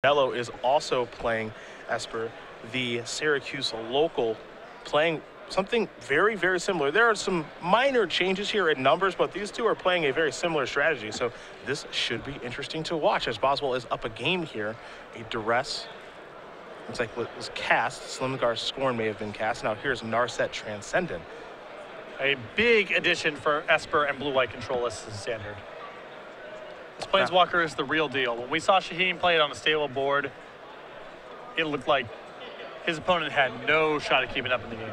Barnello is also playing Esper, the Syracuse local, playing something very, very similar. There are some minor changes here in numbers, but these two are playing a very similar strategy. So this should be interesting to watch as Boswell is up a game here. A duress. Looks like what was cast. Slimgar Scorn may have been cast. Now here's Narset Transcendent. A big addition for Esper and blue-white control as standard. This Planeswalker is the real deal. When we saw Shaheen play it on a stable board, it looked like his opponent had no shot at keeping up in the game.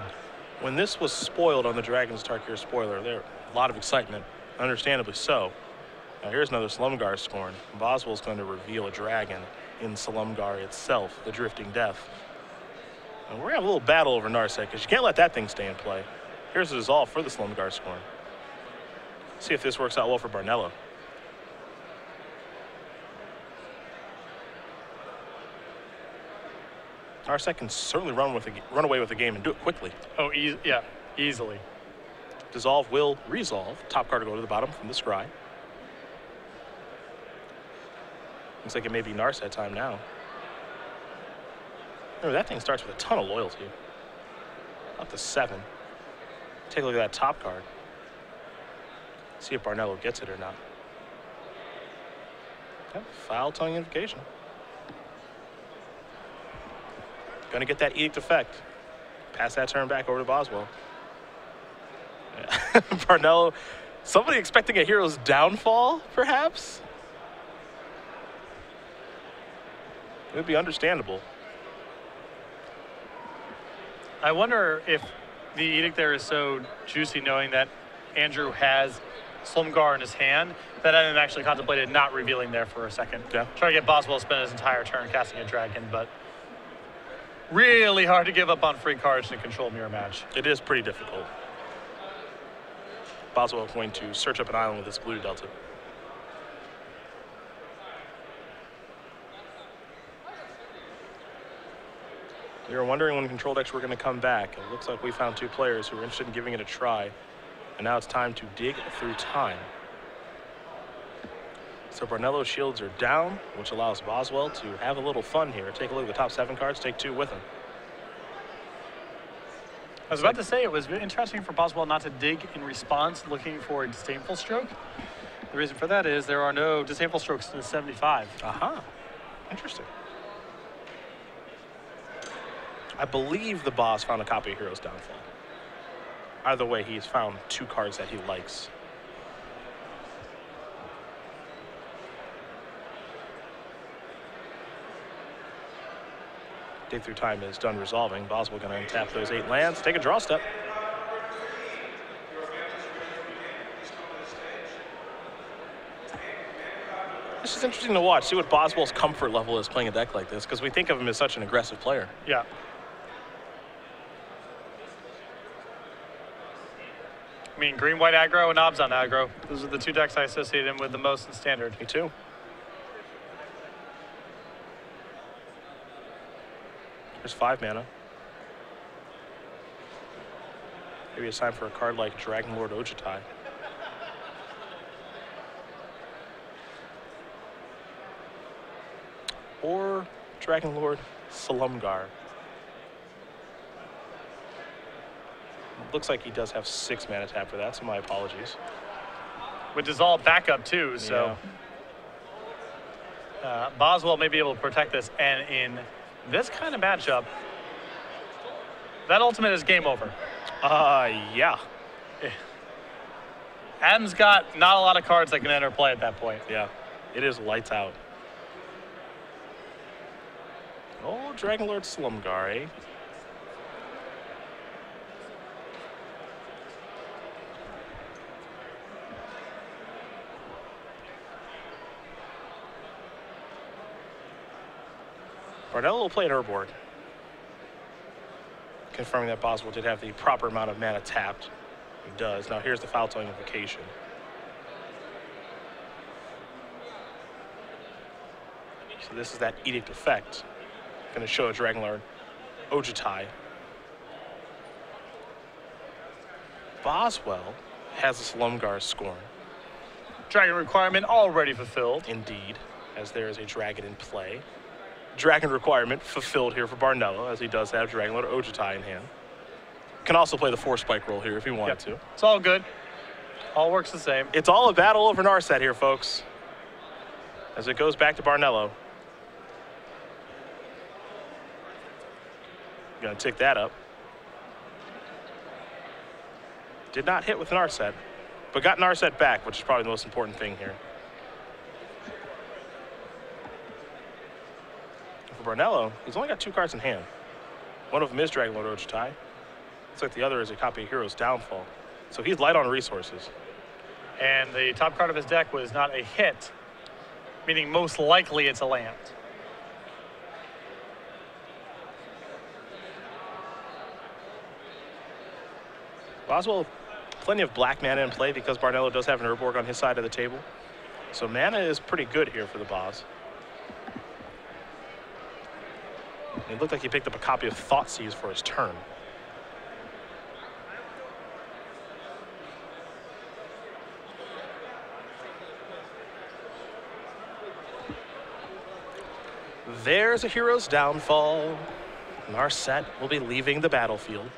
When this was spoiled on the Dragon's Tarkir spoiler, there a lot of excitement, understandably so. Now here's another Slumgar Scorn. Boswell's going to reveal a dragon in Slumgar itself, the Drifting Death. And we're gonna have a little battle over Narset because you can't let that thing stay in play. Here's the dissolve for the Slumgar Scorn. See if this works out well for Barnello. Narset can certainly run away with the game and do it quickly. Oh, yeah, easily. Dissolve will resolve. Top card to go to the bottom from the scry. Looks like it may be Narset time now. Remember, that thing starts with a ton of loyalty. Up to 7. Take a look at that top card. See if Barnello gets it or not. Okay, foul tongue invocation. Gonna get that edict effect. Pass that turn back over to Boswell. Yeah. Barnello, somebody expecting a hero's downfall, perhaps? It would be understandable. I wonder if the edict there is so juicy knowing that Andrew has Slumgar in his hand that I didn't actually contemplated not revealing there for a second. Yeah. Try to get Boswell to spend his entire turn casting a dragon, but really hard to give up on free cards in a control mirror match. It is pretty difficult. Boswell is going to search up an island with his blue delta. We were wondering when control decks were going to come back. It looks like we found 2 players who were interested in giving it a try. And now it's time to dig through time. So Barnello's shields are down, which allows Boswell to have a little fun here. Take a look at the top 7 cards, take 2 with him. I was about to say it was interesting for Boswell not to dig in response looking for a disdainful stroke. The reason for that is there are no disdainful strokes in the 75. Aha, interesting. I believe the boss found a copy of Hero's Downfall. Either way, he's found 2 cards that he likes. Dig through time is done resolving. Boswell going to untap those 8 lands, take a draw step. This is interesting to watch. See what Boswell's comfort level is playing a deck like this, because we think of him as such an aggressive player. Yeah. I mean, green-white aggro and Obs on aggro. Those are the 2 decks I associate him with the most in Standard. Me too. There's 5 mana. Maybe it's time for a card like Dragon Lord Ojutai. Or Dragon Lord Slumgar. Looks like he does have 6 mana tap for that, so my apologies. With Dissolve backup too, so yeah. Boswell may be able to protect this, and in this kind of matchup, that ultimate is game over. Yeah. Adam's got not a lot of cards that can enter play at that point. Yeah, it is lights out. Oh, Dragon Lord Slumgar, eh? Barnello will play an Urborg, confirming that Boswell did have the proper amount of mana tapped. He does. Now here's the foul tongue invocation. So this is that edict effect. Going to show a Dragon Lord Ojutai. Boswell has a Slumgar Scorn. Dragon requirement already fulfilled. Indeed, as there is a dragon in play. Dragon requirement fulfilled here for Barnello, as he does have Dragon Lord Ojutai in hand. Can also play the 4-spike roll here if he wanted to. It's all good. All works the same. It's all a battle over Narset here, folks. As it goes back to Barnello. Gonna tick that up. Did not hit with Narset, but got Narset back, which is probably the most important thing here. For Barnello, he's only got 2 cards in hand. One of them is Dragon Lord Ojutai. Looks like the other is a copy of Hero's Downfall. So he's light on resources. And the top card of his deck was not a hit, meaning most likely it's a land. Boswell, plenty of black mana in play because Barnello does have an Urborg on his side of the table. So mana is pretty good here for the Boz. It looked like he picked up a copy of Thoughtseize for his turn. There's a Hero's Downfall. Narset will be leaving the battlefield.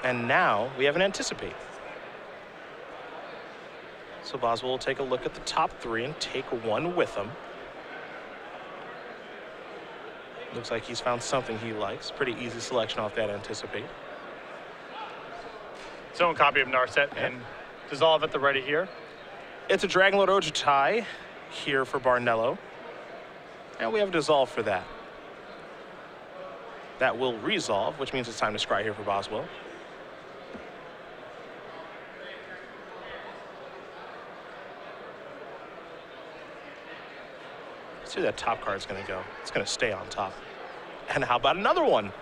And now we have an Anticipate. So Boswell will take a look at the top 3 and take 1 with him. Looks like he's found something he likes. Pretty easy selection off that Anticipate. His own copy of Narset and Dissolve at the ready here. It's a Dragon Lord Ojutai here for Barnello. And we have a Dissolve for that. That will resolve, which means it's time to scry here for Boswell. Let's see where that top card's gonna go. It's gonna stay on top. And how about another one?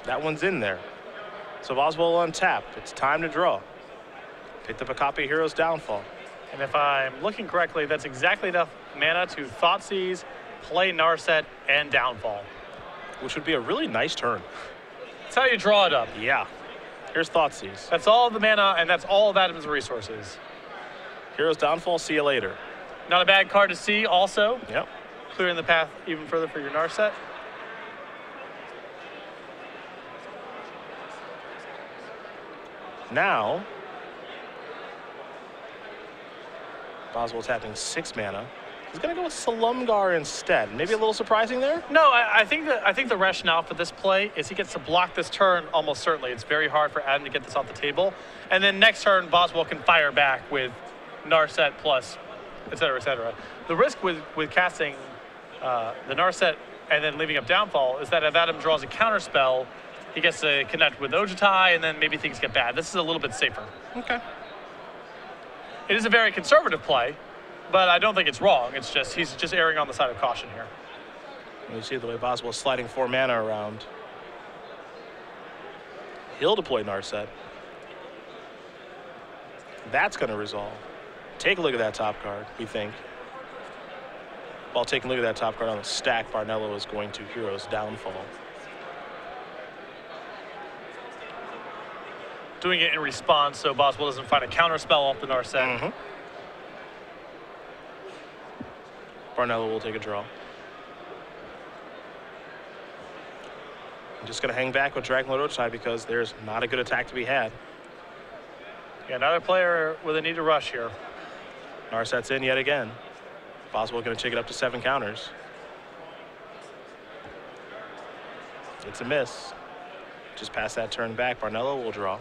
That one's in there. So Boswell on tap. It's time to draw. Picked up a copy of Hero's Downfall. And if I'm looking correctly, that's exactly enough mana to Thoughtseize, play Narset, and Downfall. Which would be a really nice turn. That's how you draw it up. Yeah. Here's Thoughtseize. That's all the mana, and that's all of Adam's resources. Hero's Downfall, see you later. Not a bad card to see also. Yep. Clearing the path even further for your Narset. Now, Boswell tapping 6 mana. He's going to go with Salumgar instead. Maybe a little surprising there? No, I think the rationale for this play is he gets to block this turn almost certainly. It's very hard for Adam to get this off the table. And then next turn, Boswell can fire back with Narset plus, et cetera, et cetera. The risk with casting the Narset and then leaving up Downfall is that if Adam draws a counter spell, he gets to connect with Ojutai, and then maybe things get bad. This is a little bit safer. Okay. It is a very conservative play, but I don't think it's wrong. It's just he's just erring on the side of caution here. You see the way Boswell's sliding 4 mana around. He'll deploy Narset. That's going to resolve. Take a look at that top card, we think. While taking a look at that top card on the stack, Barnello is going to Hero's Downfall. Doing it in response so Boswell doesn't find a counter spell off the Narset. Mm-hmm. Barnello will take a draw. I'm just going to hang back with Dragon Lord Ojutai because there's not a good attack to be had. Yeah, another player with a need to rush here. Narset's in yet again. Boswell going to take it up to 7 counters. It's a miss. Just pass that turn back. Barnello will draw.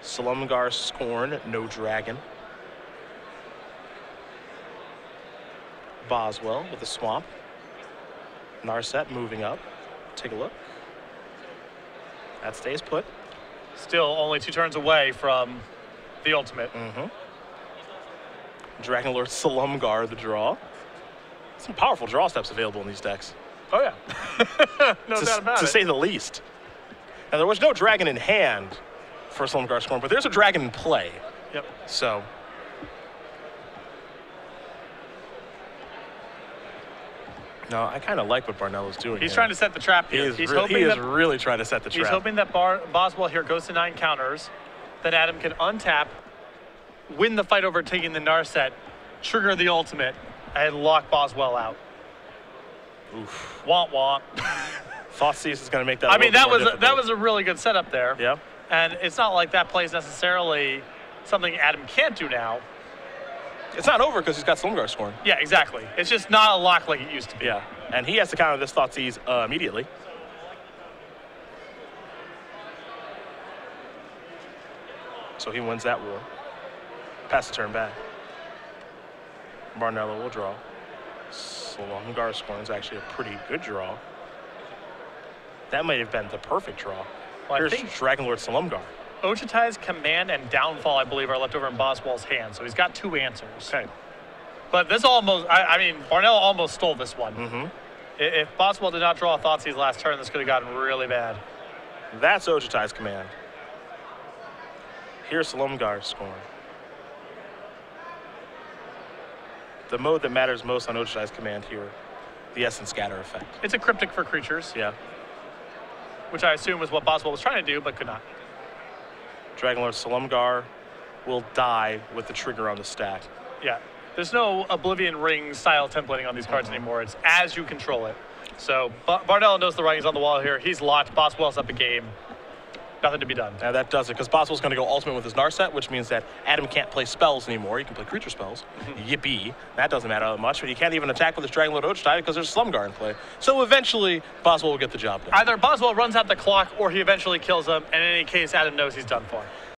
Salumgar Scorn, no dragon. Boswell with the swamp. Narset moving up. Take a look. That stays put. Still only 2 turns away from the ultimate. Mm-hmm. Dragon Lord Salumgar, the draw. Some powerful draw steps available in these decks. Oh, yeah. No doubt about it. To say the least. Now, there was no dragon in hand for Salumgar Scorn, but there's a dragon in play. Yep. So. No, I kind of like what Barnello's doing. He's trying to set the trap here. He is really trying to set the trap. He's hoping that Boswell here goes to 9 counters, then Adam can untap win the fight over taking the Narset, trigger the ultimate, and lock Boswell out. Oof. Womp womp. Thoughtseizes is going to make that. I mean, that was a really good setup there. Yeah. And it's not like that play is necessarily something Adam can't do now. It's not over because he's got Slumgar scoring. Yeah, exactly. It's just not a lock like it used to be. Yeah, and he has to counter this Thoughtseize immediately. So he wins that war. Pass the turn back. Barnello will draw. Slumgar scoring is actually a pretty good draw. That might have been the perfect draw. Well, Here's I think Dragon Lord Slumgar. Ochitai's command and downfall, I believe, are left over in Boswell's hand, so he's got 2 answers. Okay. But this almost, I mean, Barnello almost stole this one. Mm-hmm. If Boswell did not draw a Thoughtseize last turn, this could have gotten really bad. That's Ochitai's command. Here's Slumgar scoring. The mode that matters most on Ochitai's command here, the Essence Scatter effect. It's a cryptic for creatures, Yeah. which I assume is what Boswell was trying to do, but could not. Dragon Lord Slumgar will die with the trigger on the stack. Yeah. There's no Oblivion Ring style templating on these cards anymore. It's as you control it. So Barnello knows the writing's on the wall here. He's locked. Boswell's up a game. Nothing to be done. And that does it, because Boswell's going to go ultimate with his Narset, which means that Adam can't play spells anymore. He can play creature spells. Yippee. That doesn't matter that much, but he can't even attack with his Dragon Lord Ochitai because there's Slumgar in play. So eventually, Boswell will get the job done. Either Boswell runs out the clock or he eventually kills him, and in any case, Adam knows he's done for.